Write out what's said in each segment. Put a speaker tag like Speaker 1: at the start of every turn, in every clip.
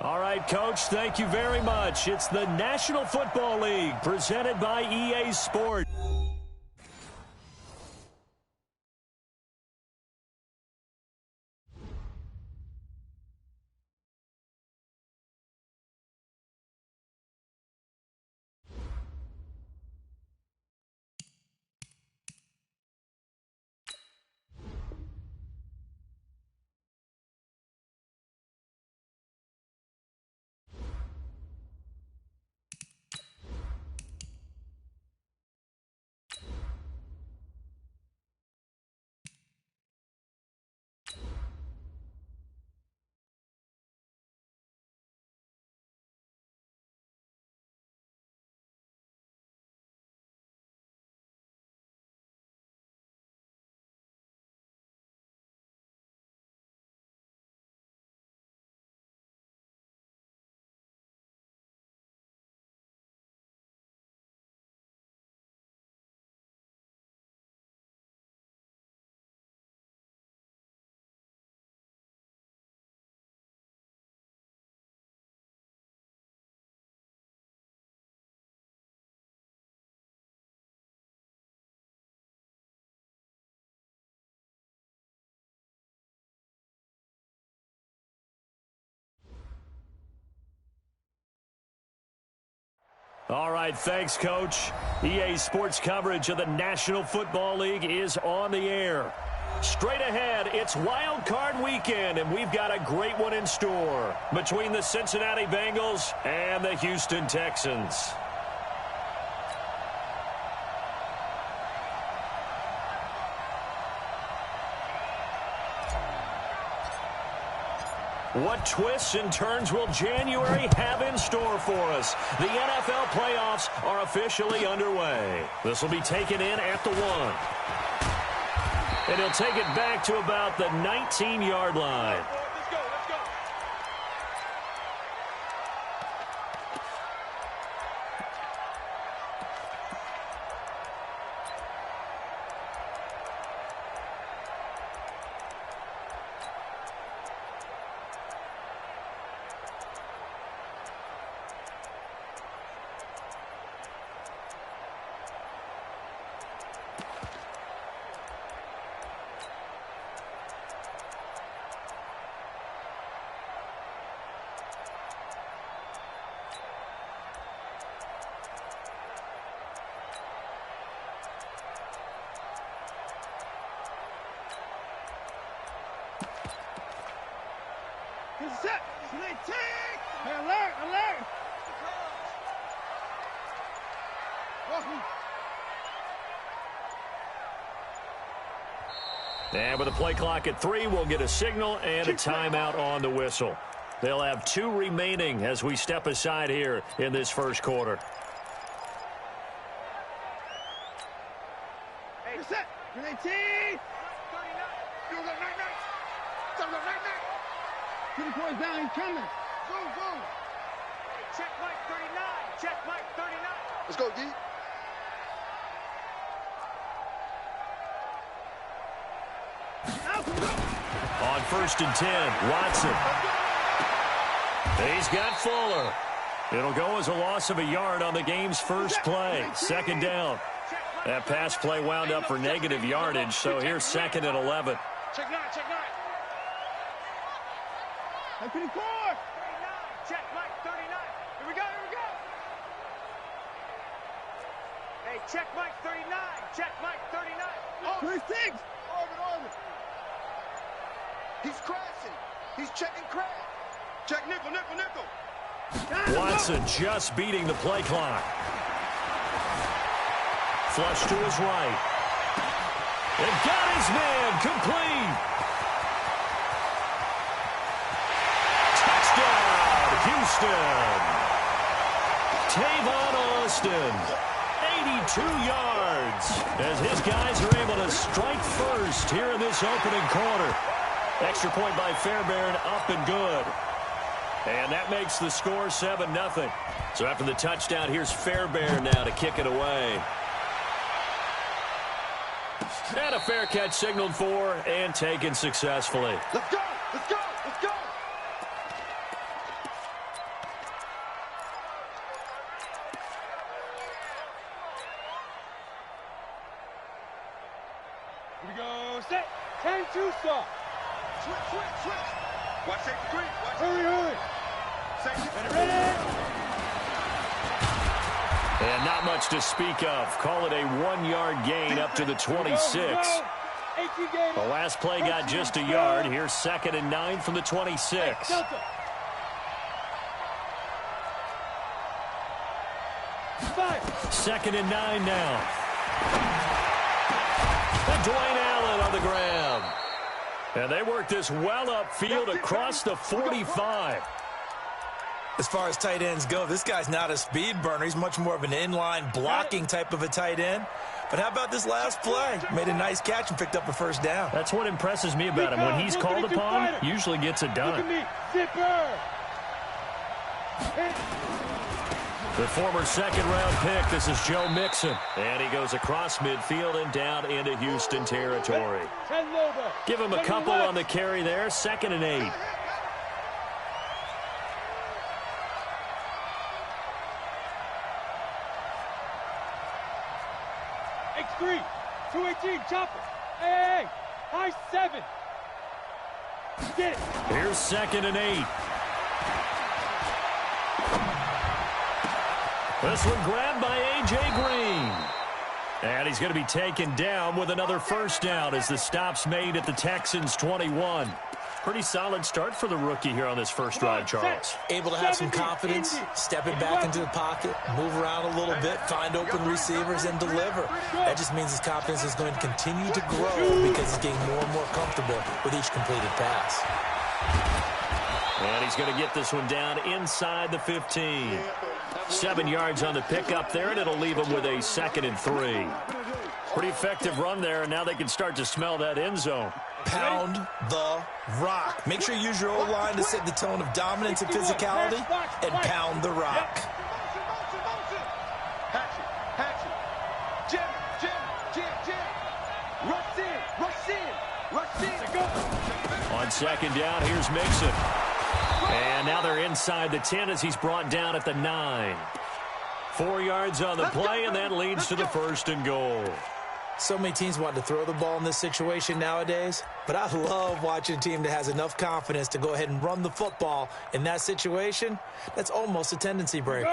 Speaker 1: All right, Coach, thank you very much. It's the National Football League presented by EA Sports. All right, thanks, Coach. EA Sports coverage of the National Football League is on the air. Straight ahead, it's Wild Card Weekend, and we've got a great one in store between the Cincinnati Bengals and the Houston Texans. What twists and turns will January have in store for us? The NFL playoffs are officially underway. This will be taken in at the 1. And he'll take it back to about the 19-yard line.
Speaker 2: Set. Alert, alert.
Speaker 1: And with the play clock at 3, we'll get a signal and a timeout on the whistle. They'll have 2 remaining as we step aside here in this first quarter.
Speaker 2: Hey, set. 19. 2 points down, he's coming. Go.
Speaker 3: Hey, check Mike 39. Check Mike 39.
Speaker 2: Let's go, D.
Speaker 1: On 1st and 10, Watson. He's got Fuller. It'll go as a loss of a yard on the game's first play. 2nd down. That pass play wound up for negative yardage, so here's 2nd and 11.
Speaker 3: Check 9.
Speaker 2: Hey, 24.
Speaker 3: 39. Check Mike 39. Here we go. Hey, check Mike 39. Check Mike 39.
Speaker 2: Oh, 26.
Speaker 4: Orbit. He's crashing. He's checking crash. Check nickel.
Speaker 1: Watson just beating the play clock. Flush to his right. And got his man complete. Touchdown, Houston. Tavon Austin, 82 yards, as his guys are able to strike first here in this opening quarter. Extra point by Fairbairn, up and good. And that makes the score 7-0. So after the touchdown, here's Fairbairn now to kick it away. And a fair catch signaled for and taken successfully.
Speaker 4: Let's go.
Speaker 3: Here we go. Set. 10-2 stop.
Speaker 4: Switch. Watch safety green. Watch
Speaker 3: Hurry.
Speaker 4: safety.
Speaker 3: Ready.
Speaker 1: And not much to speak of. Call it a 1-yard gain up to the 26. The last play got just a yard. Here's 2nd and 9 from the 26. Second and 9 now. And Dwayne Allen on the ground. And they work this well upfield across the 45.
Speaker 5: As far as tight ends go, this guy's not a speed burner. He's much more of an inline blocking type of a tight end. But how about this last play? Made a nice catch and picked up a first down.
Speaker 1: That's what impresses me about him. When he's called upon, usually gets it done. The former 2nd-round pick, this is Joe Mixon. And he goes across midfield and down into Houston territory. Give him a couple on the carry there. 2nd and 8.
Speaker 3: X3, 218, chopper. Hey, high 7. Get it.
Speaker 1: Here's 2nd and 8. This one grabbed by A.J. Green. And he's going to be taken down with another first down as the stop's made at the Texans' 21. Pretty solid start for the rookie here on this first drive, Charles.
Speaker 5: Able to have some confidence, stepping back into the pocket, move around a little bit, find open receivers, and deliver. That just means his confidence is going to continue to grow because he's getting more and more comfortable with each completed pass.
Speaker 1: And he's going to get this one down inside the 15. 7 yards on the pickup there, and it'll leave him with a 2nd and 3. Pretty effective run there, and now they can start to smell that end zone.
Speaker 5: Pound the rock. Make sure you use your O-line to set the tone of dominance and physicality, and pound the rock.
Speaker 4: Hatchet. Jim. Rush in.
Speaker 1: On 2nd down, here's Mixon. And now they're inside the 10 as he's brought down at the 9. 4 yards on the play, and that leads to the 1st and goal.
Speaker 5: So many teams want to throw the ball in this situation nowadays, but I love watching a team that has enough confidence to go ahead and run the football in that situation. That's almost a tendency breaker.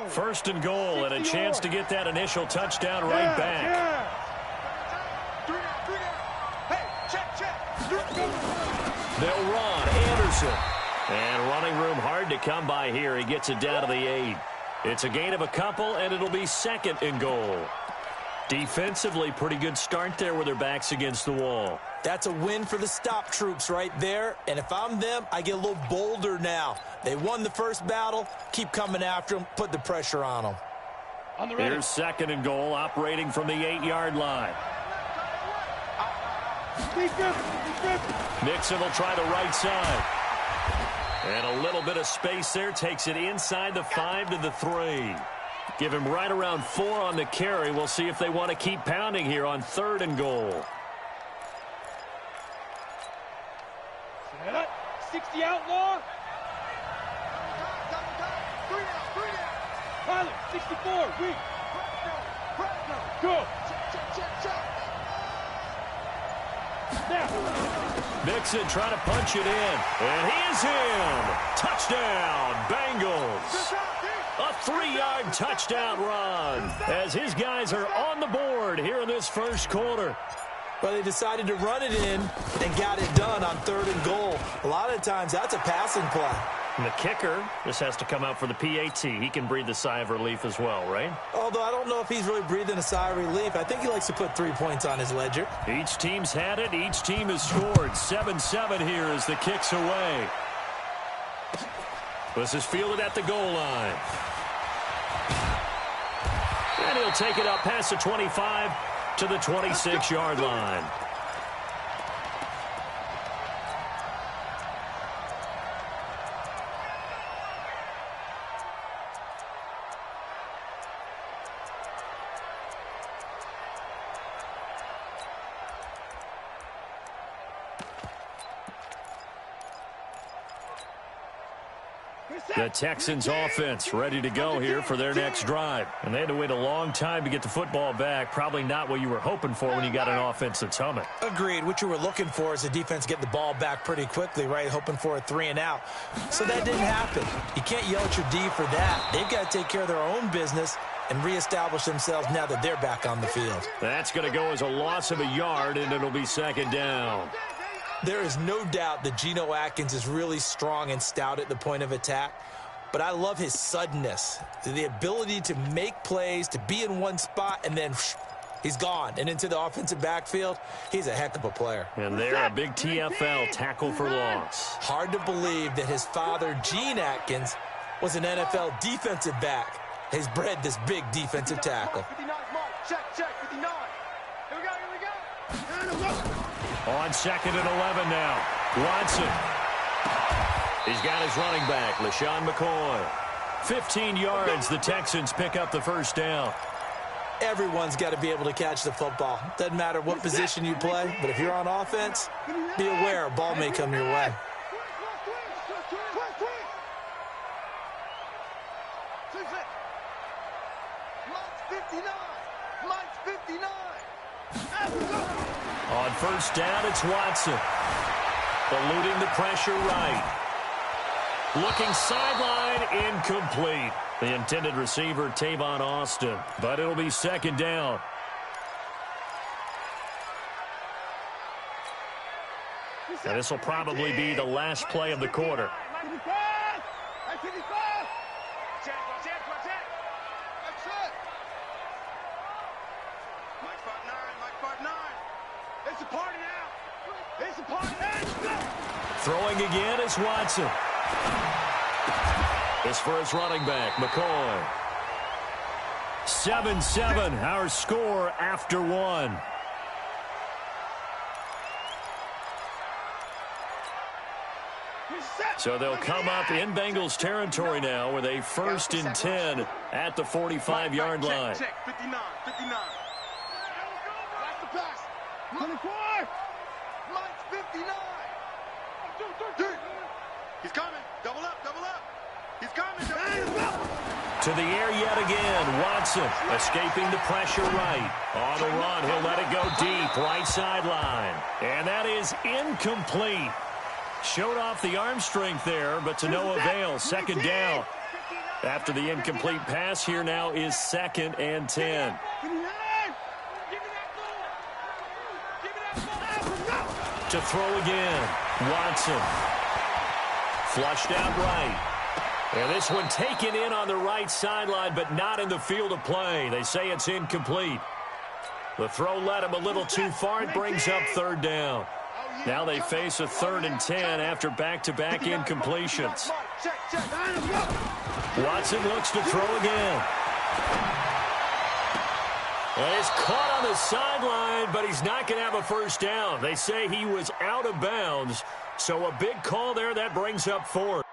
Speaker 1: 1st and goal, and a chance to get that initial touchdown right back.
Speaker 4: 3 down. Hey, check.
Speaker 1: They'll run. Anderson. And running room hard to come by here. He gets it down to the 8. It's a gain of a couple, and it'll be 2nd and goal. Defensively, pretty good start there with their backs against the wall.
Speaker 5: That's a win for the stop troops right there. And if I'm them, I get a little bolder now. They won the first battle. Keep coming after them. Put the pressure on them.
Speaker 1: Here's 2nd and goal, operating from the 8-yard line. Mixon will try the right side. And a little bit of space there. Takes it inside the 5 to the 3. Give him right around 4 on the carry. We'll see if they want to keep pounding here on 3rd and goal.
Speaker 3: 60 outlaw. Pilot, 64, weak. Go. Now.
Speaker 1: Mixon trying to punch it in. And he is in. Touchdown, Bengals. A 3-yard touchdown run as his guys are on the board here in this first quarter.
Speaker 5: Well, they decided to run it in and got it done on 3rd and goal. A lot of times that's a passing play.
Speaker 1: And the kicker just has to come out for the PAT. He can breathe a sigh of relief as well, right?
Speaker 5: Although I don't know if he's really breathing a sigh of relief. I think he likes to put 3 points on his ledger.
Speaker 1: Each team's had it. Each team has scored. 7-7 here as the kick's away. This is fielded at the goal line. And he'll take it up past the 25 to the 26-yard line. The Texans offense ready to go here for their next drive. And they had to wait a long time to get the football back. Probably not what you were hoping for when you got an offense that's humming.
Speaker 5: Agreed. What you were looking for is the defense getting the ball back pretty quickly, right? Hoping for a 3-and-out. So that didn't happen. You can't yell at your D for that. They've got to take care of their own business and reestablish themselves now that they're back on the field.
Speaker 1: That's going to go as a loss of a yard, and it'll be second down.
Speaker 5: There is no doubt that Geno Atkins is really strong and stout at the point of attack, but I love his suddenness, the ability to make plays, to be in one spot, and then he's gone. And into the offensive backfield, he's a heck of a player.
Speaker 1: And they're a big TFL, tackle for loss.
Speaker 5: Hard to believe that his father, Gene Atkins, was an NFL defensive back. He's bred this big defensive tackle.
Speaker 3: 59 mark. Check, 59. Here we go.
Speaker 1: On second and 11 now. Watson. He's got his running back, LaShawn McCoy. 15 yards, the Texans pick up the first down.
Speaker 5: Everyone's got to be able to catch the football. Doesn't matter what position you play, but if you're on offense, be aware a ball may come your way.
Speaker 1: On first down, it's Watson. Eluding the pressure right. Looking sideline, incomplete. The intended receiver, Tavon Austin. But it'll be second down. And this will probably be the last play of the quarter. Throwing again is Watson. This for his running back, McCoy. 7-7, our score after one. So they'll come up in Bengals territory now with a 1st and 10 at the 45-yard line.
Speaker 4: Check, 59. That's the pass.
Speaker 2: 24.
Speaker 4: Mike's 59. Dude, he's coming. Double up. He's coming.
Speaker 1: To the air yet again. Watson escaping the pressure right. On the run, he'll let it go deep. Right sideline. And that is incomplete. Showed off the arm strength there, but to no avail. Second down. After the incomplete pass, here now is 2nd and 10. To throw again. Watson. Flushed out right. And this one taken in on the right sideline, but not in the field of play. They say it's incomplete. The throw led him a little too far. It brings up 3rd down. Now they face a 3rd and 10 after back-to-back incompletions. Watson looks to throw again. And he's caught on the sideline, but he's not going to have a first down. They say he was out of bounds. So a big call there. That brings up 4th.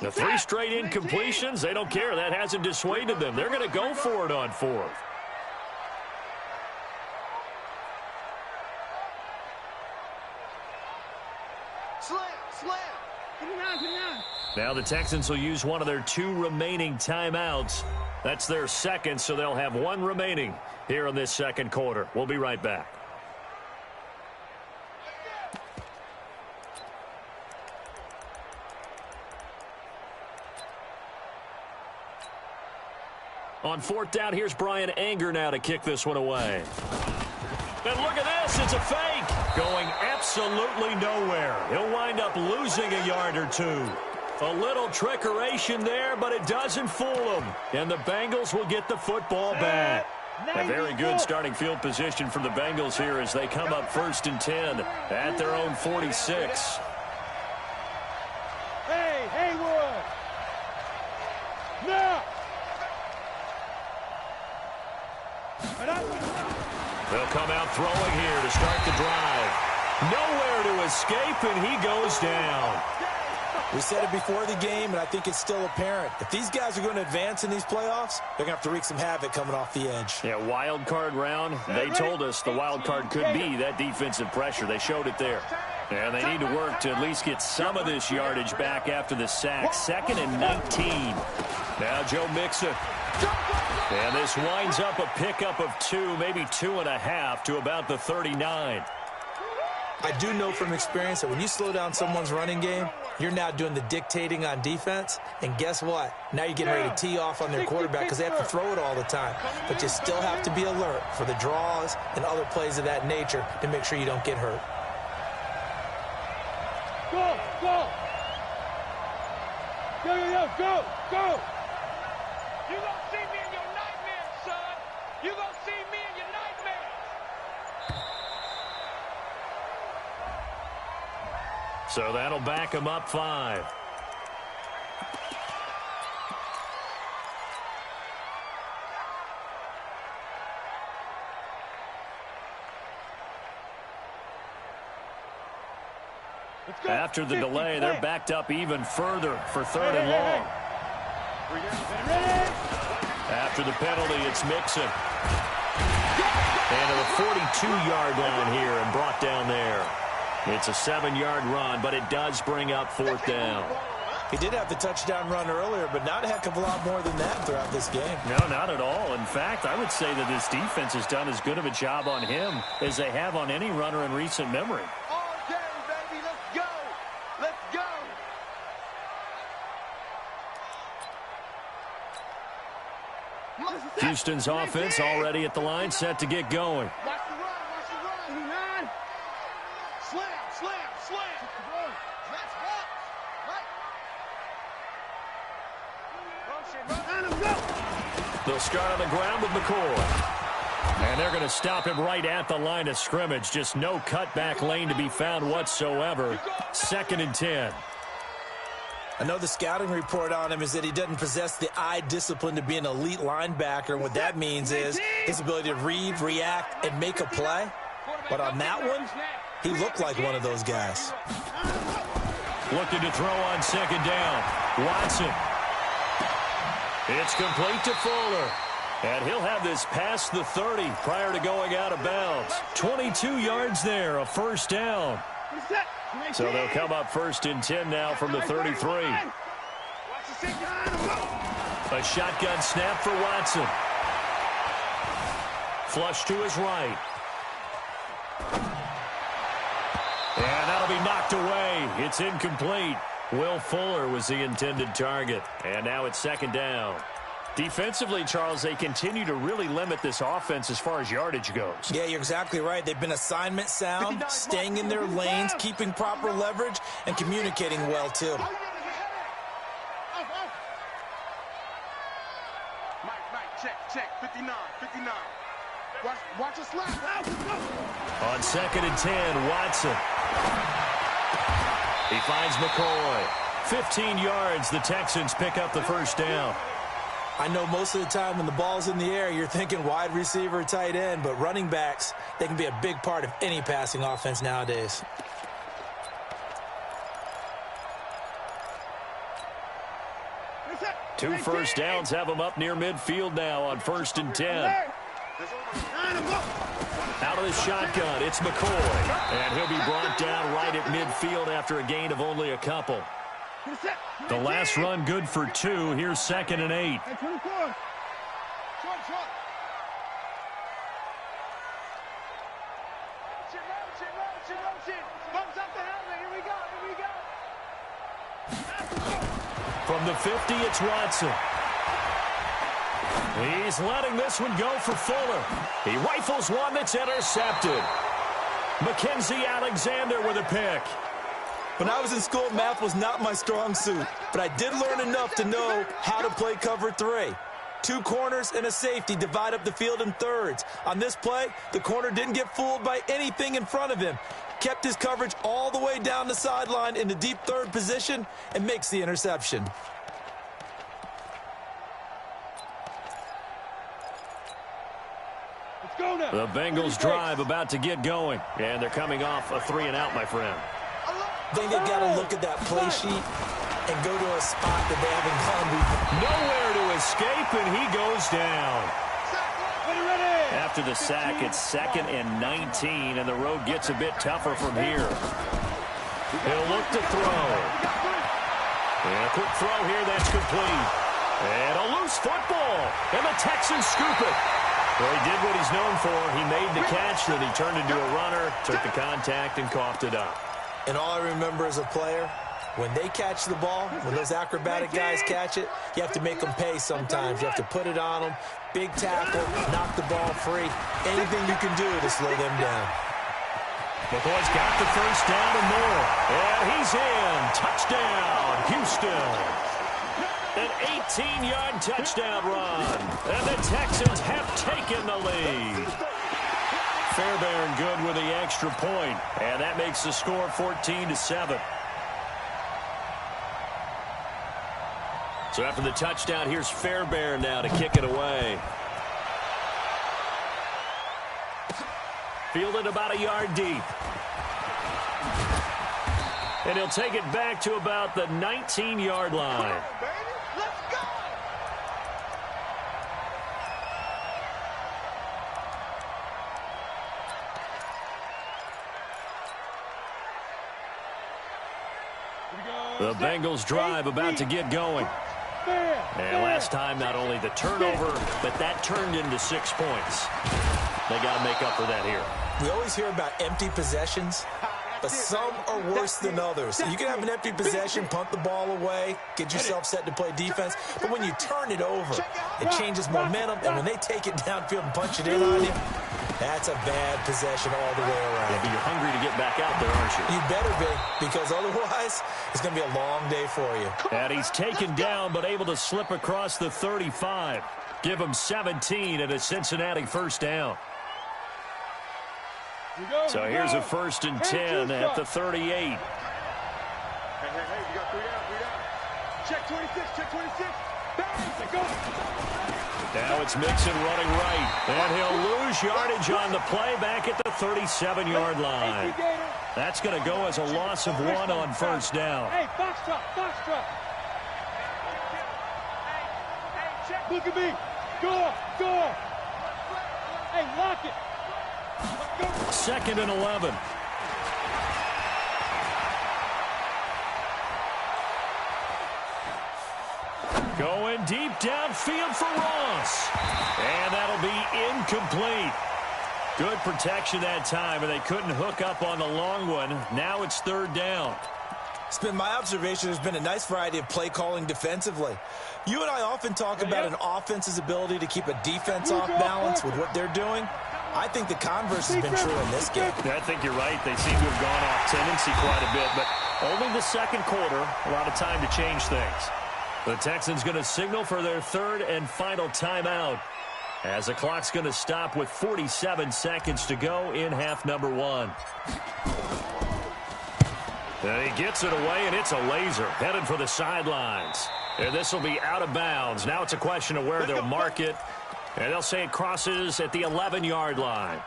Speaker 1: The 3 straight incompletions, they don't care. That hasn't dissuaded them. They're going to go for it on 4th.
Speaker 4: Slam.
Speaker 1: Now the Texans will use one of their 2 remaining timeouts. That's their 2nd, so they'll have 1 remaining here in this 2nd quarter. We'll be right back. On fourth down, here's Brian Anger now to kick this one away. And look at this, it's a fake. Going absolutely nowhere. He'll wind up losing a yard or two. A little trickeration there, but it doesn't fool him. And the Bengals will get the football back. A very good starting field position for the Bengals here as they come up 1st and 10 at their own 46.
Speaker 2: Hey, Haywood! Now!
Speaker 1: They'll come out throwing here to start the drive. Nowhere to escape, and he goes down.
Speaker 5: We said it before the game, and I think it's still apparent. If these guys are going to advance in these playoffs, they're going to have to wreak some havoc coming off the edge.
Speaker 1: Yeah, wild card round. They told us the wild card could be that defensive pressure. They showed it there. And they need to work to at least get some of this yardage back after the sack. 2nd and 19. Now Joe Mixon. And this winds up a pickup of 2, maybe 2.5 to about the 39.
Speaker 5: I do know from experience that when you slow down someone's running game, you're now doing the dictating on defense. And guess what? Now you're getting ready to tee off on their quarterback because they have to throw it all the time. But you still have to be alert for the draws and other plays of that nature to make sure you don't get hurt.
Speaker 2: Go! Go! Go! Go!
Speaker 3: You gonna see me in your nightmares, son. You gonna see me in your nightmares.
Speaker 1: So that'll back him up 5. After the delay, they're backed up even further for 3rd and long. After the penalty, it's Mixon. And to the 42-yard line here and brought down there. It's a 7-yard run, but it does bring up 4th down.
Speaker 5: He did have the touchdown run earlier, but not a heck of a lot more than that throughout this game.
Speaker 1: No, not at all. In fact, I would say that this defense has done as good of a job on him as they have on any runner in recent memory.
Speaker 4: All day, baby. Let's go. Let's go.
Speaker 1: Houston's offense already at the line, set to get going.
Speaker 2: Watch the run! Watch the run! He
Speaker 4: Slam, slam, slam. Let's walk. Right.
Speaker 2: Let him go!
Speaker 1: They'll start on the ground with McCoy. And they're going to stop him right at the line of scrimmage. Just no cutback lane to be found whatsoever. 2nd and 10.
Speaker 5: I know the scouting report on him is that he doesn't possess the eye discipline to be an elite linebacker. And what that means is his ability to read, react, and make a play. But on that one, he looked like one of those guys.
Speaker 1: Looking to throw on 2nd down. Watson. It's complete to Fuller. And he'll have this past the 30 prior to going out of bounds. 22 yards there, a 1st down. So they'll come up 1st and 10 now from the 33. A shotgun snap for Watson. Flush to his right. And that'll be knocked away. It's incomplete. Will Fuller was the intended target. And now it's 2nd down. Defensively, Charles, they continue to really limit this offense as far as yardage goes.
Speaker 5: Yeah, you're exactly right. They've been assignment sound, staying in their lanes, keeping proper leverage, and communicating well, too.
Speaker 4: Mike, check. 59. Watch us slap.
Speaker 1: On 2nd and 10, Watson. He finds McCoy. 15 yards, the Texans pick up the 1st down.
Speaker 5: I know most of the time when the ball's in the air, you're thinking wide receiver, tight end, but running backs, they can be a big part of any passing offense nowadays.
Speaker 1: Two 1st downs have them up near midfield now on 1st and 10. Out of the shotgun, it's McCoy. And he'll be brought down right at midfield after a gain of only a couple. The last run good for 2. Here's 2nd and 8.
Speaker 2: Hey, 24.
Speaker 3: Bumps up the helmet. Here we go.
Speaker 1: From the 50, it's Watson. He's letting this one go for Fuller. He rifles one that's intercepted. Mackenzie Alexander with a pick.
Speaker 5: When I was in school, math was not my strong suit, but I did learn enough to know how to play cover 3. 2 corners and a safety divide up the field in thirds. On this play, the corner didn't get fooled by anything in front of him. Kept his coverage all the way down the sideline in the deep third position and makes the interception.
Speaker 2: Let's go now.
Speaker 1: The Bengals drive about to get going, and they're coming off a 3-and-out, my friend.
Speaker 5: I think they got to look at that play sheet and go to a spot that they haven't gone before.
Speaker 1: Nowhere to escape, and he goes down.
Speaker 2: Ready.
Speaker 1: After the sack, it's 2nd and 19, and the road gets a bit tougher from here. He'll look to throw. And a quick throw here, that's complete. And a loose football, and the Texans scoop it. Well, he did what he's known for. He made the catch, then he turned into a runner, took the contact, and coughed it up.
Speaker 5: And all I remember as a player, when they catch the ball, when those acrobatic guys catch it, you have to make them pay sometimes. You have to put it on them, big tackle, knock the ball free. Anything you can do to slow them down.
Speaker 1: McCoy's got the first down and more. And he's in. Touchdown, Houston. An 18-yard touchdown run. And the Texans have taken the lead. Fairbairn good with the extra point. And that makes the score 14-7. So after the touchdown, here's Fairbairn now to kick it away. Fielded about a yard deep. And he'll take it back to about the 19-yard line. The Bengals drive about to get going. And last time, not only the turnover, but that turned into 6 points. They got to make up for that here.
Speaker 5: We always hear about empty possessions, but some are worse than others. You can have an empty possession, punt the ball away, get yourself set to play defense, but when you turn it over, it changes momentum, and when they take it downfield and punch it in on you, that's a bad possession all the way around.
Speaker 1: Yeah, but you're hungry to get back out there, aren't you?
Speaker 5: You better be, because otherwise it's going to be a long day for you.
Speaker 1: And he's taken down, but able to slip across the 35. Give him 17 and a Cincinnati first down. So here's a 1st and 10 at the 38.
Speaker 4: Hey, you got 3 out. Check 26, check 26. Go.
Speaker 1: Now it's Mixon running right. And he'll lose yardage on the play back at the 37-yard line. That's going to go as a loss of 1 on first down.
Speaker 2: Hey, box truck. Look at me. Go. Hey, lock it.
Speaker 1: 2nd and 11. Going deep downfield for Ross. And that'll be incomplete. Good protection that time, and they couldn't hook up on the long one. Now it's 3rd down.
Speaker 5: It's been my observation there's been a nice variety of play calling defensively. You and I often talk about an offense's ability to keep a defense off balance with what they're doing. I think the converse has been true in this game.
Speaker 1: I think you're right. They seem to have gone off tendency quite a bit, but only the 2nd quarter, a lot of time to change things. The Texans going to signal for their 3rd and final timeout as the clock's going to stop with 47 seconds to go in half number 1. And he gets it away, and it's a laser headed for the sidelines. And this will be out of bounds. Now it's a question of where they'll mark it. And they'll say it crosses at the 11-yard line.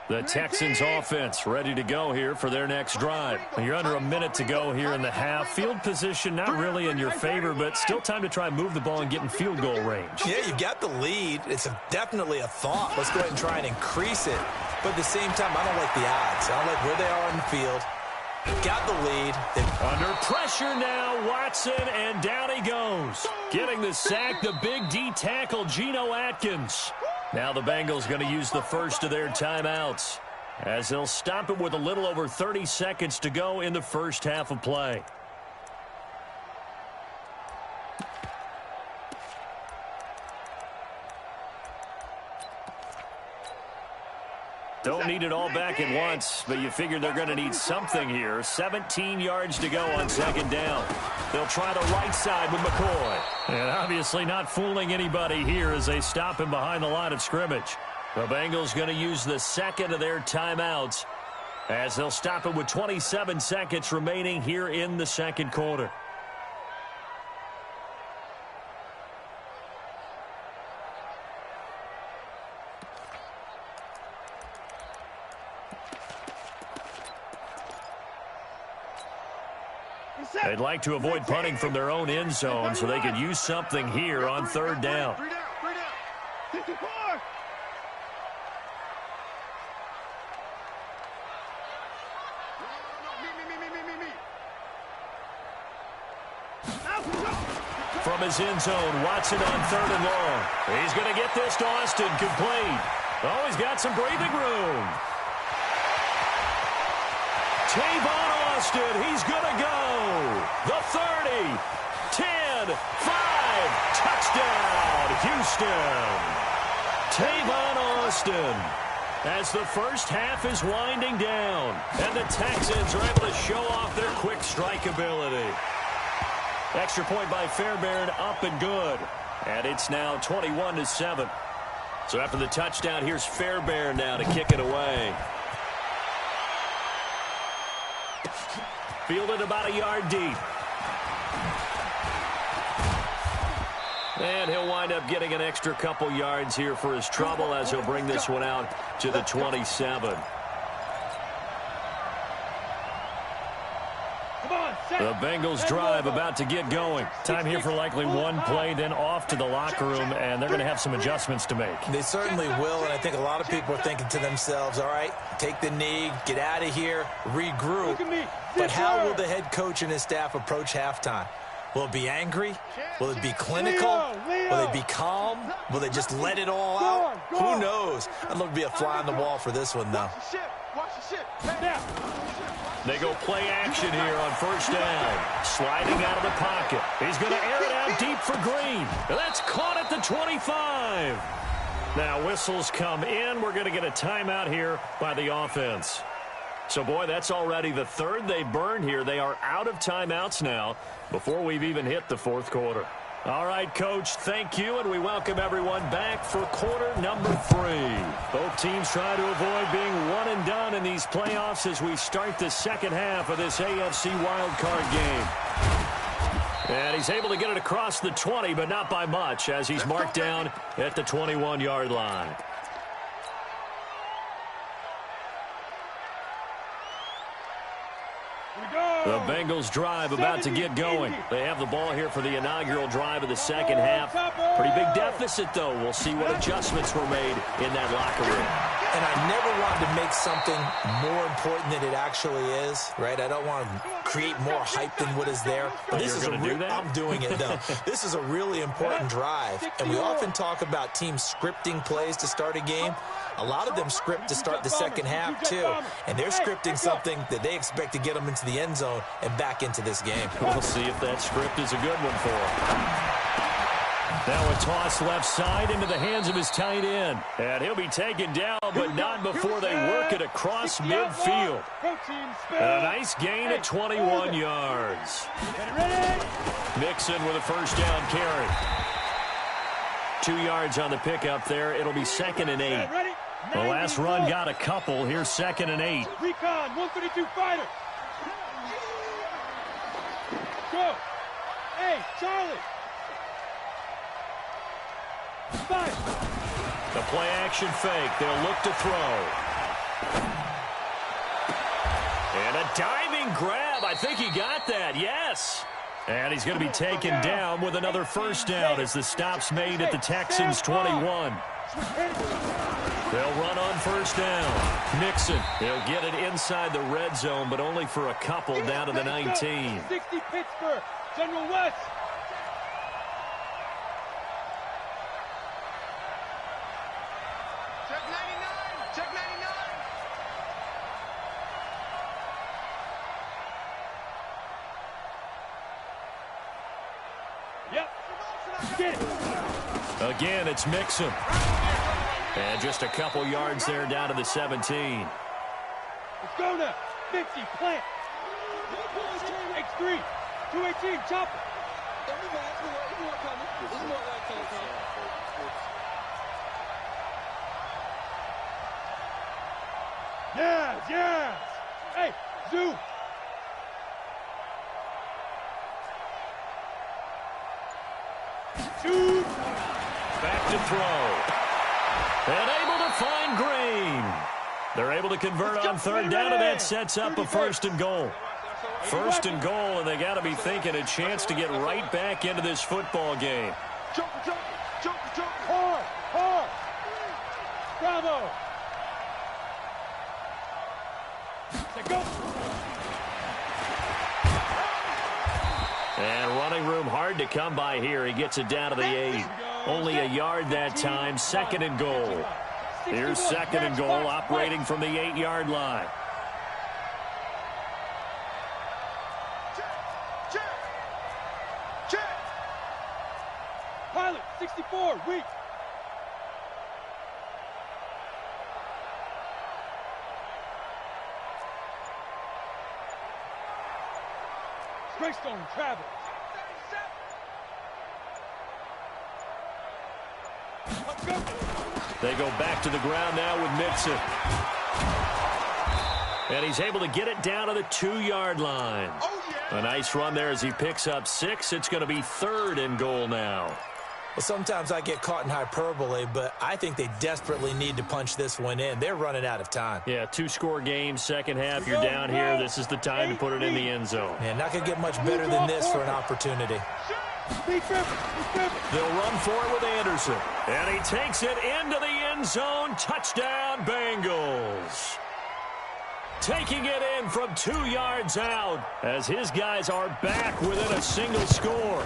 Speaker 1: The Texans offense ready to go here for their next drive. You're under a minute to go here in the half. Field position not really in your favor, but still time to try and move the ball and get in field goal range.
Speaker 5: Yeah, you've got the lead. It's definitely a thought. Let's go ahead and try and increase it. But at the same time, I don't like the odds. I don't like where they are on the field. Got the lead.
Speaker 1: Under pressure now, Watson, and down he goes. Getting the sack, the big D tackle, Geno Atkins. Now the Bengals going to use the first of their timeouts. as they'll stop it with a little over 30 seconds to go in the first half of play. Don't need it all back at once, but you figure they're going to need something here. 17 yards to go on second down. They'll try the right side with McCoy. And obviously not fooling anybody here as they stop him behind the line of scrimmage. The Bengals going to use the second of their timeouts as they'll stop it with 27 seconds remaining here in the second quarter. They'd like to avoid punting from their own end zone so they could use something here on third down. From his end zone, Watson on third and long. He's going to get this to Austin, complete. Oh, he's got some breathing room. Tavon Austin, he's going to go. The 30, 10, 5, touchdown, Houston. Tavon Austin, as the first half is winding down, and the Texans are able to show off their quick strike ability. Extra point by Fairbairn, up and good. And it's now 21-7. So after the touchdown, here's Fairbairn now to kick it away. Fielded about a yard deep. And he'll wind up getting an extra couple yards here for his trouble as he'll bring this one out to the 27. The Bengals drive about to get going.
Speaker 6: Time here for likely one play, then off to the locker room, and they're going to have some adjustments to make.
Speaker 5: They certainly will, and I think a lot of people are thinking to themselves, all right, take the knee, get out of here, regroup. But how will the head coach and his staff approach halftime? Will it be angry? Will it be clinical? Will they be calm? Will they just let it all out? Who knows? I'd love to be a fly on the wall for this one, though.
Speaker 1: They go play action here on first down. Sliding out of the pocket. He's going to air it out deep for Green. That's caught at the 25. Now whistles come in. We're going to get a timeout here by the offense. So, boy, that's already the third they burned here. They are out of timeouts now before we've even hit the fourth quarter. All right, Coach, thank you, and we welcome everyone back for quarter number 3. Both teams try to avoid being one and done in these playoffs as we start the second half of this AFC wildcard game. And he's able to get it across the 20, but not by much, as he's marked down at the 21-yard line. The Bengals drive about to get going. They have the ball here for the inaugural drive of the second half. Pretty big deficit, though. We'll see what adjustments were made in that locker room.
Speaker 5: And I never wanted to make something more important than it actually is, right? I don't want to create more hype than what is there. But this is I'm doing it, though. This is a really important drive. And we often talk about teams scripting plays to start a game. A lot of them script to start the second half, too. And they're scripting something that they expect to get them into the end zone and back into this game.
Speaker 1: We'll see if that script is a good one for them. Now a toss left side into the hands of his tight end. And he'll be taken down, but not before they work it across midfield. A nice gain at 21 yards. Mixon with a first down carry. 2 yards on the pickup there. It'll be 2nd and 8. The last run got a couple. Here's 2nd and 8.
Speaker 2: Recon, 132 fighter. Go. Hey, Charlie. 5.
Speaker 1: The play action fake. They'll look to throw. And a diving grab. I think he got that. Yes. And he's going to be taken down with another first down as the stop's made at the Texans' 21. They'll run on first down. Mixon, he'll get it inside the red zone, but only for a couple down to the 19.
Speaker 2: 60 Pittsburgh, General West.
Speaker 3: Check 99, check 99.
Speaker 2: Get it.
Speaker 1: Again, it's Mixon. And just a couple yards there down to the 17.
Speaker 2: Let's go now. Mixie, plant. X3. 218, chop it. Yes, yes. Hey, Zoo. Shoot.
Speaker 1: Back to throw. And able to find Green. They're able to convert on third down, and that sets up a 1st and goal. 1st and goal, and they got to be thinking a chance to get right back into this football game.
Speaker 2: Jump, jump, jump, jump. Hard, hard. Bravo. Let's go.
Speaker 1: And running room hard to come by here. He gets it down to the 8. Only a yard that time. 2nd and goal. Here's 2nd and goal, operating from the 8-yard line.
Speaker 2: Pilot, 64, weak. Greystone, travel. Let's go.
Speaker 1: They go back to the ground now with Mixon. And he's able to get it down to the 2-yard line. A nice run there as he picks up 6. It's going to be 3rd and goal now.
Speaker 5: Well, sometimes I get caught in hyperbole, but I think they desperately need to punch this one in. They're running out of time.
Speaker 1: Yeah, 2-score game, second half. You're down here. This is the time to put it in the end zone.
Speaker 5: Man, not going to get much better than this for an opportunity.
Speaker 1: They'll run for it with Anderson. And he takes it into the end zone. Touchdown, Bengals. Taking it in from 2 yards out as his guys are back within a single score.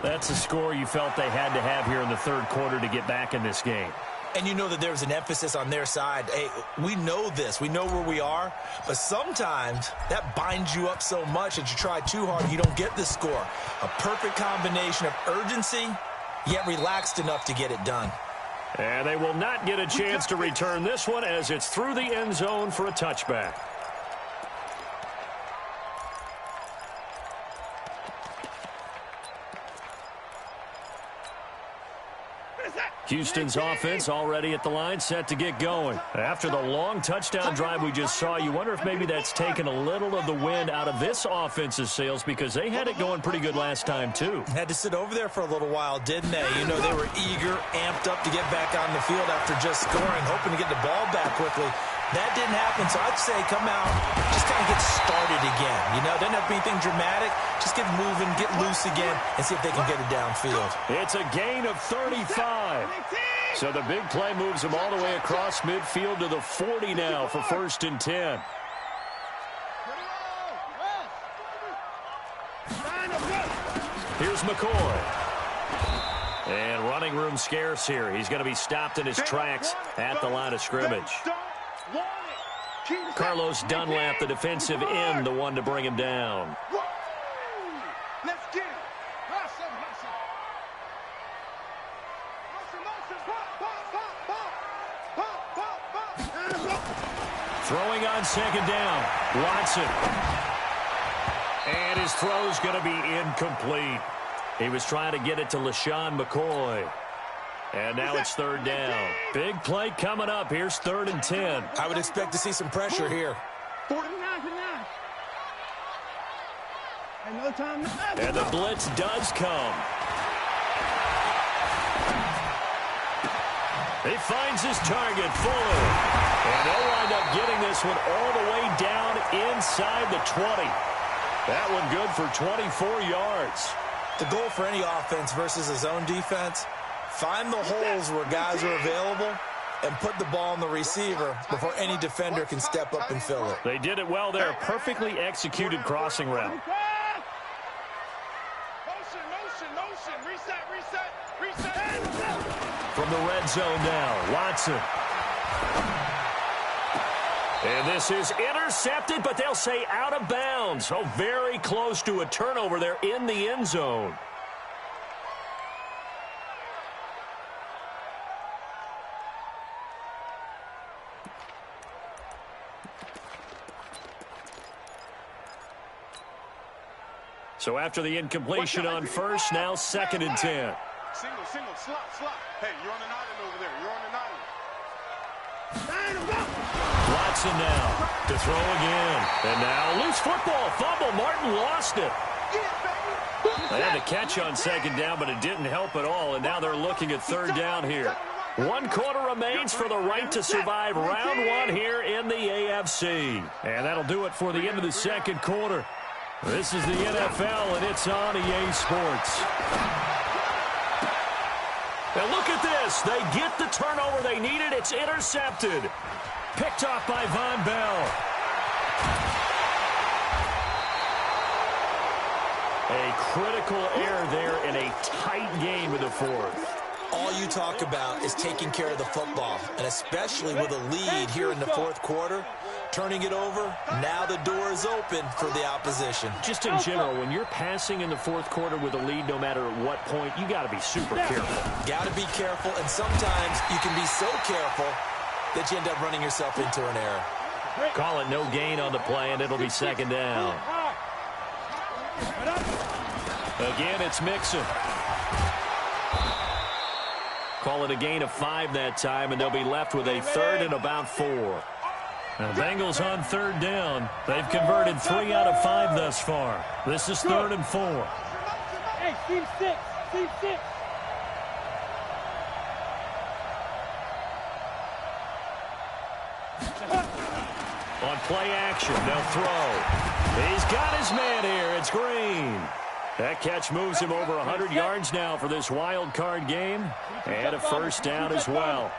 Speaker 1: That's a score you felt they had to have here in the 3rd quarter to get back in this game.
Speaker 5: And you know that there's an emphasis on their side. Hey, we know this. We know where we are. But sometimes that binds you up so much that you try too hard, you don't get the score. A perfect combination of urgency, yet relaxed enough to get it done.
Speaker 1: And they will not get a chance to return this one as it's through the end zone for a touchback. Houston's offense already at the line, set to get going. After the long touchdown drive we just saw, you wonder if maybe that's taken a little of the wind out of this offense's sails because they had it going pretty good last time, too.
Speaker 5: Had to sit over there for a little while, didn't they? You know, they were eager, amped up to get back on the field after just scoring, hoping to get the ball back quickly. That didn't happen, so I'd say come out, just kind of get started again. You know, doesn't have to be anything dramatic. Just get moving, get loose again, and see if they can get it downfield.
Speaker 1: It's a gain of 35. So the big play moves them all the way across midfield to the 40 now for 1st and 10. Here's McCoy. And running room scarce here. He's going to be stopped in his tracks at the line of scrimmage. Carlos Dunlap, the defensive end, the one to bring him down.
Speaker 3: Let's get it.
Speaker 1: Throwing on 2nd down. Watson. And his throw's going to be incomplete. He was trying to get it to LaShawn McCoy. And now it's 3rd down. Big play coming up. Here's 3rd and 10.
Speaker 5: I would expect to see some pressure here.
Speaker 2: 49 to 9. Another time.
Speaker 1: And the blitz does come. He finds his target, Fuller. And they'll wind up getting this one all the way down inside the 20. That one good for 24 yards.
Speaker 5: The goal for any offense versus a zone defense, find the holes where guys are available and put the ball on the receiver before any defender can step up and fill it.
Speaker 1: They did it well there. Perfectly executed crossing route.
Speaker 3: Motion. Reset.
Speaker 1: From the red zone now, Watson. And this is intercepted, but they'll say out of bounds. Oh, very close to a turnover there in the end zone. So after the incompletion on first, now 2nd and 10.
Speaker 4: Single, slot. Hey, you're on an island over there. You're on an island.
Speaker 1: Watson now to throw again. And now loose football. Fumble. Martin lost it. They had the catch on 2nd down, but it didn't help at all. And now they're looking at 3rd down here. 1 quarter remains for the right to survive round 1 here in the AFC. And that'll do it for the end of the 2nd quarter. This is the NFL, and it's on EA Sports. Now look at this. They get the turnover they needed. It's intercepted. Picked off by Von Bell. A critical error there in a tight game in the 4th.
Speaker 5: All you talk about is taking care of the football, and especially with a lead here in the 4th quarter, turning it over, now the door is open for the opposition.
Speaker 1: Just in general, when you're passing in the 4th quarter with a lead, no matter at what point, you got to be super careful.
Speaker 5: Got to be careful, and sometimes you can be so careful that you end up running yourself into an error.
Speaker 1: Call it no gain on the play, and it'll be 2nd down. Again, it's Mixon. Call it a gain of 5 that time, and they'll be left with a 3rd and about 4. Now, Bengals on 3rd down. They've converted 3 out of 5 thus far. This is 3rd and 4.
Speaker 2: Hey, team 6.
Speaker 1: On play action, they'll throw. He's got his man here. It's Green. That catch moves him over 100 yards now for this wild card game. And a 1st down as well.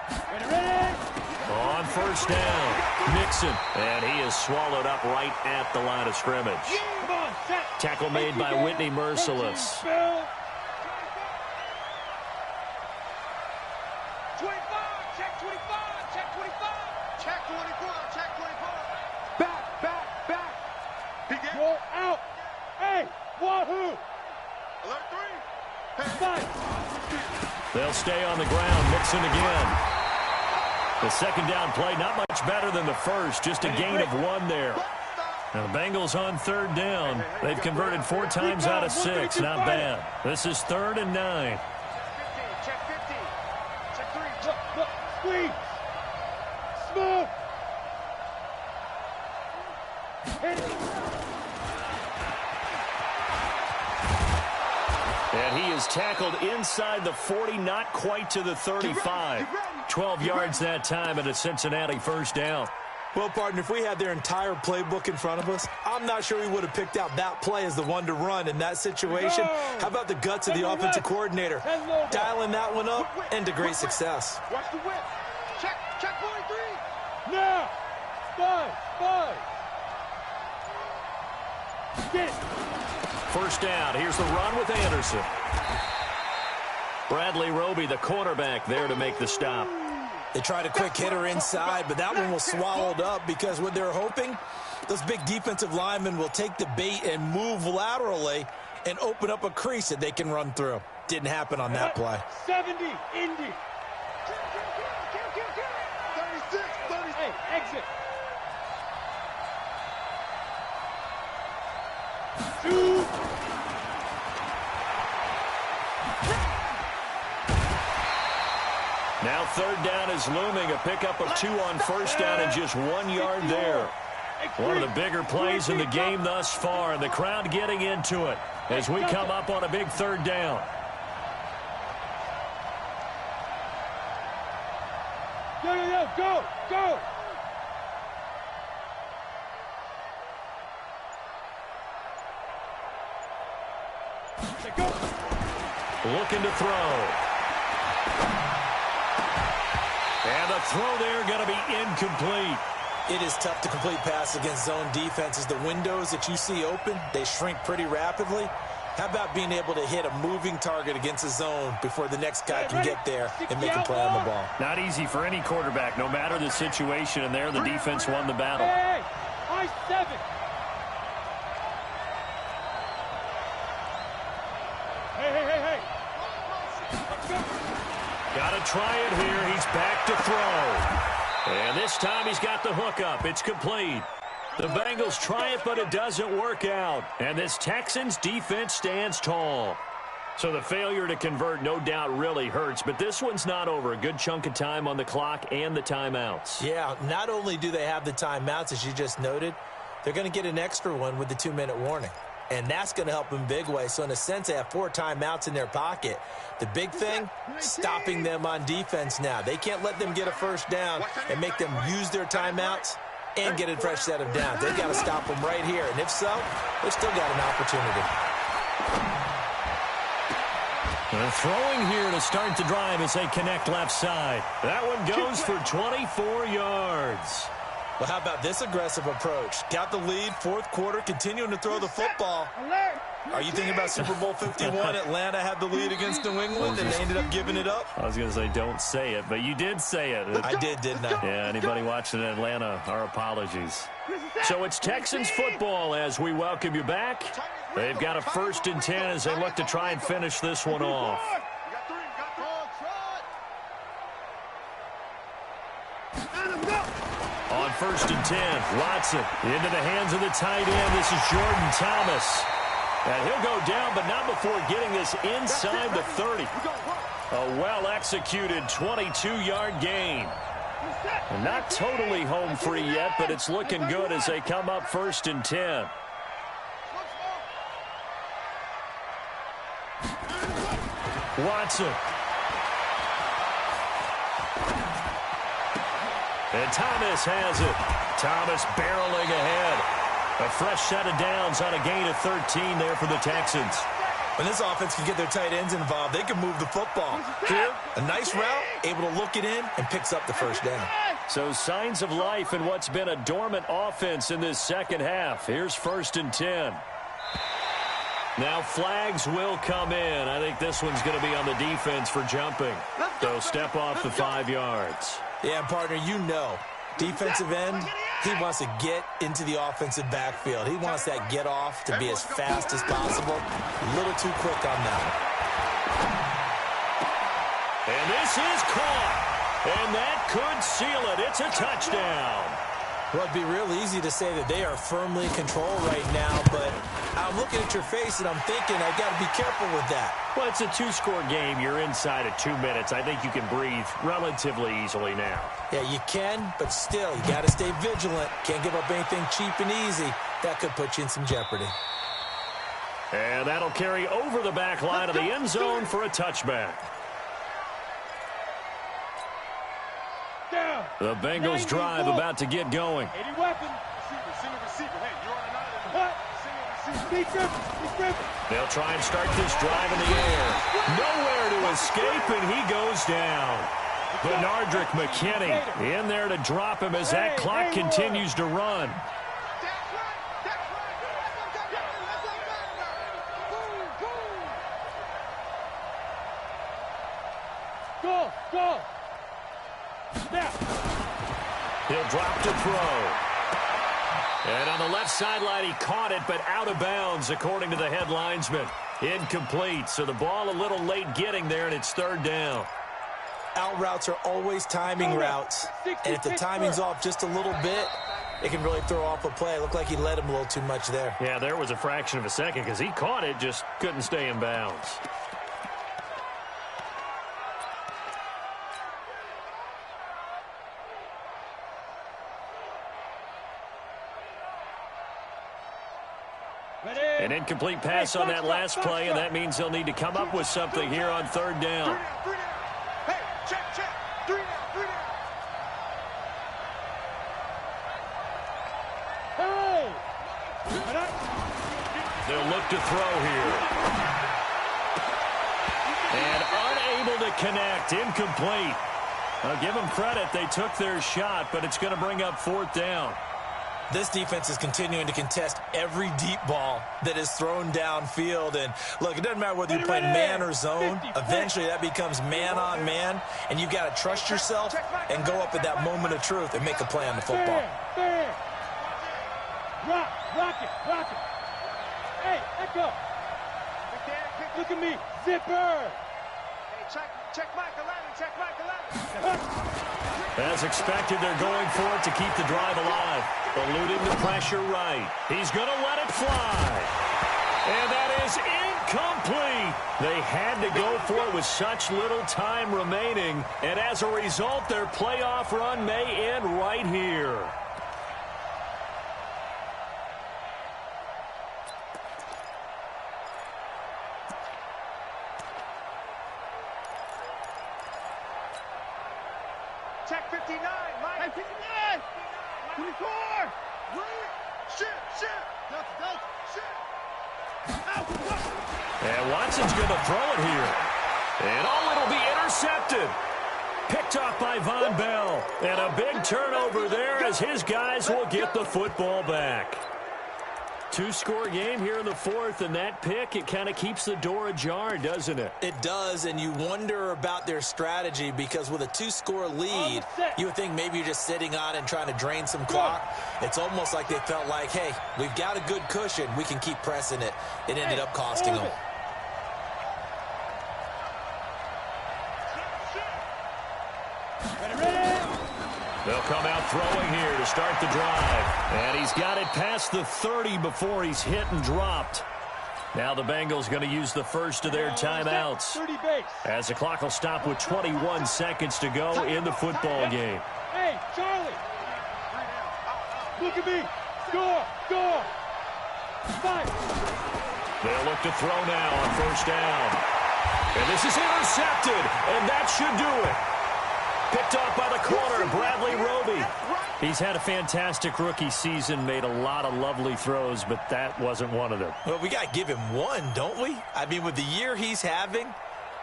Speaker 1: On 1st down, Mixon. And he is swallowed up right at the line of scrimmage. Tackle made by Whitney Merciless.
Speaker 3: 25, check 25, check 25.
Speaker 4: Check 24, check 24. Back. He gets
Speaker 2: Roll out. Hey, Wahoo.
Speaker 4: alert 3.
Speaker 2: Fight.
Speaker 1: They'll stay on the ground. Mixon again. The 2nd down play, not much better than the 1st. Just a gain of 1 there. Now the Bengals on 3rd down. They've converted 4 times out of 6. Not bad. This is 3rd and 9.
Speaker 3: Check 15, check 3.
Speaker 2: Look, squeeze. Smooth. Hit it.
Speaker 1: And he is tackled inside the 40, not quite to the 35. 12 yards that time and a Cincinnati 1st down.
Speaker 5: Well, partner, if we had their entire playbook in front of us, I'm not sure we would have picked out that play as the one to run in that situation. How about the guts of the offensive coordinator? Dialing that one up into great success.
Speaker 3: Watch the whip. Check 43.
Speaker 2: Now. Five. Get it.
Speaker 1: 1st down. Here's the run with Anderson. Bradley Roby, the quarterback, there to make the stop.
Speaker 5: They tried a quick hitter inside, but that one was swallowed up because what they're hoping, those big defensive linemen will take the bait and move laterally and open up a crease that they can run through. Didn't happen on that play.
Speaker 2: 70, Indy.
Speaker 4: 36.
Speaker 2: Hey, exit. 2.
Speaker 1: Now 3rd down is looming. A pickup of 2 on 1st down and just 1 yard there. One of the bigger plays in the game thus far, and the crowd getting into it as we come up on a big 3rd down.
Speaker 2: Go.
Speaker 1: Looking to throw. And the throw there going to be incomplete.
Speaker 5: It is tough to complete pass against zone defenses. The windows that you see open, they shrink pretty rapidly. How about being able to hit a moving target against a zone before the next guy can get there and make a play on the ball?
Speaker 1: Not easy for any quarterback, no matter the situation, and there the defense won the battle.
Speaker 2: Hey, high 7. Hey.
Speaker 1: Got to try it here. He's back to throw. And this time he's got the hook up. It's complete. The Bengals try it, but it doesn't work out. And this Texans defense stands tall. So the failure to convert no doubt really hurts, but this one's not over. A good chunk of time on the clock and the timeouts.
Speaker 5: Yeah, not only do they have the timeouts, as you just noted, they're going to get an extra one with the 2-minute warning. And that's going to help them big way. So in a sense, they have 4 timeouts in their pocket. The big thing, stopping them on defense now. They can't let them get a first down and make them use their timeouts and get a fresh set of downs. They've got to stop them right here. And if so, they've still got an opportunity.
Speaker 1: They're throwing here to start the drive as they connect left side. That one goes for 24 yards.
Speaker 5: Well, how about this aggressive approach? Got the lead, fourth quarter, continuing to throw the football. Are you thinking about Super Bowl 51? Atlanta had the lead against New England, and they ended up giving it up?
Speaker 1: I was going to say don't say it, but you did say it.
Speaker 5: I did, didn't I?
Speaker 1: Yeah, anybody watching Atlanta, our apologies. So it's Texans football as we welcome you back. They've got a 1st and 10 as they look to try and finish this one off. On 1st and 10, Watson into the hands of the tight end. This is Jordan Thomas. And he'll go down, but not before getting this inside the 30. A well-executed 22-yard gain. And not totally home free yet, but it's looking good as they come up 1st and 10. Watson. And Thomas has it. Thomas barreling ahead. A fresh set of downs on a gain of 13 there for the Texans.
Speaker 5: When this offense can get their tight ends involved, they can move the football. Here, a nice route, able to look it in, and picks up the first down.
Speaker 1: So signs of life in what's been a dormant offense in this second half. Here's 1st and 10. Now flags will come in. I think this one's going to be on the defense for jumping. So step off the 5 yards.
Speaker 5: Yeah, partner, you know, defensive end, he wants to get into the offensive backfield. He wants that get off to be as fast as possible. A little too quick on that.
Speaker 1: And this is caught. And that could seal it. It's a touchdown.
Speaker 5: Well, it'd be real easy to say that they are firmly in control right now, but I'm looking at your face and I'm thinking I got to be careful with that.
Speaker 1: Well, it's a 2-score game. You're inside of 2 minutes. I think you can breathe relatively easily now.
Speaker 5: Yeah, you can, but still, you got to stay vigilant. Can't give up anything cheap and easy. That could put you in some jeopardy.
Speaker 1: And that'll carry over the back line of the end zone for a touchback. The Bengals drive about to get going.
Speaker 2: 80 weapons.
Speaker 4: Receiver. Hey, you're on an island.
Speaker 2: Receiver.
Speaker 1: They'll try and start this drive in the air. Nowhere to escape, and he goes down. Benardrick McKinney in there to drop him as that clock continues to run.
Speaker 2: Go.
Speaker 1: He'll drop to throw. And on the left sideline, he caught it, but out of bounds, according to the head linesman. Incomplete, so the ball a little late getting there, and it's 3rd down.
Speaker 5: Out routes are always timing routes, and if the timing's off just a little bit, it can really throw off a play. It looked like he led him a little too much there.
Speaker 1: Yeah, there was a fraction of a second because he caught it, just couldn't stay in bounds. An incomplete pass on that last play, and that means they'll need to come up with something here on 3rd down.
Speaker 4: Hey, check. 3 down.
Speaker 2: Hey!
Speaker 1: They'll look to throw here. And unable to connect, incomplete. I'll give them credit. They took their shot, but it's going to bring up 4th down.
Speaker 5: This defense is continuing to contest every deep ball that is thrown downfield. And, look, it doesn't matter whether you're playing man or zone. Eventually, that becomes man-on-man, and you've got to trust yourself and go up at that moment of truth and make a play on the football.
Speaker 2: Fair. Rock it. Hey, let go. Look at me. Zipper.
Speaker 3: Hey, check. Check Mike 11. Check Mike 11.
Speaker 1: As expected, they're going for it to keep the drive alive. Eluding the pressure right. He's going to let it fly. And that is incomplete. They had to go for it with such little time remaining. And as a result, their playoff run may end right here.
Speaker 3: Check 59, Mike.
Speaker 2: 59. 24.
Speaker 3: Shit.
Speaker 1: And Watson's going to throw it here. And it'll be intercepted. Picked off by Von Bell. And a big turnover there as his guys will get the football back. Two-score game here in the fourth, and that pick, it kind of keeps the door ajar, doesn't it?
Speaker 5: It does, and you wonder about their strategy because with a two-score lead, you would think maybe you're just sitting on it and trying to drain some clock. It's almost like they felt like, hey, we've got a good cushion. We can keep pressing it. It ended up costing them.
Speaker 1: They'll come out throwing here to start the drive. And he's got it past the 30 before he's hit and dropped. Now the Bengals going to use the first of their timeouts. As the clock will stop with 21 seconds to go in the football game.
Speaker 2: Hey, Charlie. Look at me. Score. 5.
Speaker 1: They'll look to throw now on first down. And this is intercepted. And that should do it. Picked off by the corner, Bradley Roby. He's had a fantastic rookie season, made a lot of lovely throws, but that wasn't one of them.
Speaker 5: Well, we got to give him one, don't we? I mean, with the year he's having,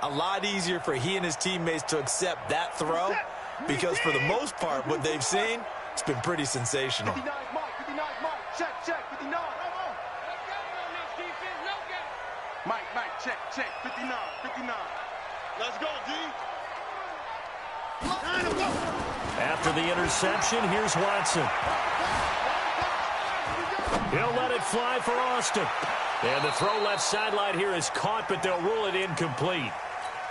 Speaker 5: a lot easier for he and his teammates to accept that throw because for the most part, what they've seen, it's been pretty sensational.
Speaker 3: 59, Mike. Check. 59. Mike, check. 59. Let's go, D.
Speaker 1: After the interception, here's Watson. He'll let it fly for Austin. And the throw left sideline here is caught, but they'll rule it incomplete.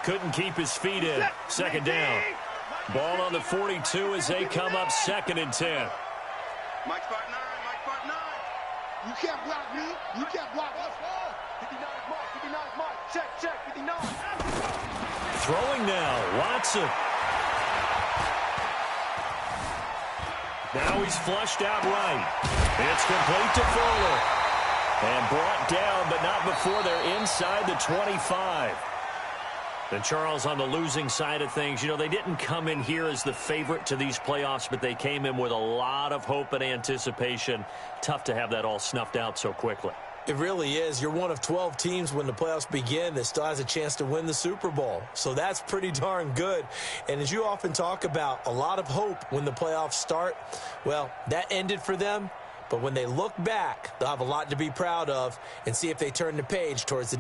Speaker 1: Couldn't keep his feet in. Second down. Ball on the 42 as they come up 2nd and 10.
Speaker 3: Mike part 9. You can't block me. You can't block us. 59 Mike. Check. 59.
Speaker 1: Throwing now, Watson. Now he's flushed out right. It's complete to Fuller. And brought down, but not before they're inside the 25. And Charles, on the losing side of things, you know, they didn't come in here as the favorite to these playoffs, but they came in with a lot of hope and anticipation. Tough to have that all snuffed out so quickly.
Speaker 5: It really is. You're one of 12 teams when the playoffs begin that still has a chance to win the Super Bowl. So that's pretty darn good. And as you often talk about, a lot of hope when the playoffs start. Well, that ended for them. But when they look back, they'll have a lot to be proud of and see if they turn the page towards the